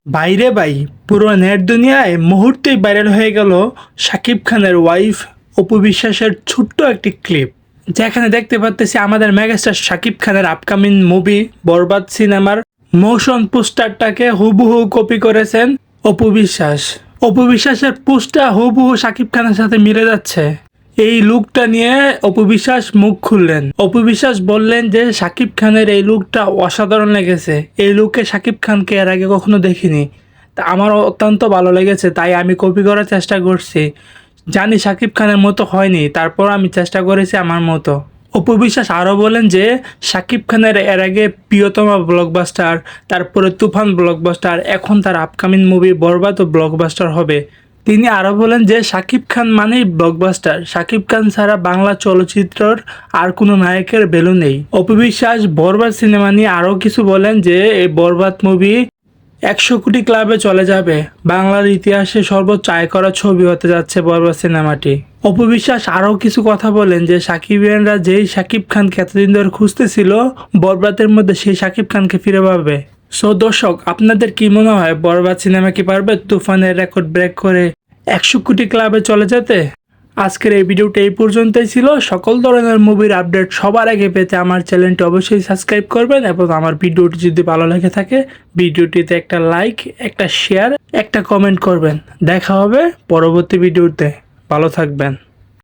বাইরে ভাই, পুরো নেট দুনিয়ায় মুহূর্তেই ভাইরাল হয়ে গেল শাকিব খানের ওয়াইফ অপু বিশ্বাসের ছোট্ট একটি ক্লিপ, যেখানে দেখতে পাচ্তেছি আমাদের মেগাস্টার শাকিব খানের আপকামিং মুভি বরবাদ সিনেমার মোশন পোস্টারটাকে হুবহু কপি করেছেন অপু বিশ্বাস। অপু বিশ্বাসের পোস্টটা হুবহু শাকিব খানের সাথে মিলে যাচ্ছে। এই লুকটা নিয়ে অপু বিশ্বাস মুখ খুললেন। অপু বিশ্বাস বললেন যে শাকিব খানের এই লুকটা অসাধারণ লেগেছে, এই লুকে শাকিব খানকে এর আগে কখনো দেখিনি, তা আমার অত্যন্ত ভালো লেগেছে, তাই আমি কপি করার চেষ্টা করছি। জানি শাকিব খানের মতো হয়নি, তারপর আমি চেষ্টা করেছি আমার মতো। অপু বিশ্বাস আরও বলেন যে শাকিব খানের এর আগে প্রিয়তমা ব্লকবাস্টার, তারপরে তুফান ব্লকবাস্টার, এখন তার আপকামিং মুভি বরবাদও ব্লকবাস্টার হবে। তিনি আরও বলেন যে শাকিব খান মানেই ব্লকবাস্টার, শাকিব খান ছাড়া বাংলা চলচ্চিত্রের আর কোনো নায়কের ভ্যালু নেই। অপু বিশ্বাস বরবাদ সিনেমা নিয়ে আরও কিছু বলেন যে এই বরবাদ মুভি 100 কোটি ক্লাবে চলে যাবে, বাংলার ইতিহাসে সর্বোচ্চ আয় করা ছবি হতে যাচ্ছে বরবাদ সিনেমাটি। অপু বিশ্বাস আরও কিছু কথা বলেন যে সাকিবিয়ানরা যেই শাকিব খানকে এতদিন ধরে খুঁজতেছিল, বরবাদের মধ্যে সেই শাকিব খানকে ফিরে পাবে। সো দর্শক, আপনাদের কি মনে হয় বরবাদ সিনেমা কি পারবে তুফানের রেকর্ড ব্রেক করে 100 কোটি ক্লাবে চলে যেতে? আজকের এই ভিডিওটা এই পর্যন্তই ছিল। সকল ধরনের মুভির আপডেট সবার আগে পেতে আমার চ্যানেলটি অবশ্যই সাবস্ক্রাইব করবেন, এবং আমার ভিডিওটি যদি ভালো লেগে থাকে ভিডিওটিতে একটা লাইক, একটা শেয়ার, একটা কমেন্ট করবেন। দেখা হবে পরবর্তী ভিডিওতে। ভালো থাকবেন।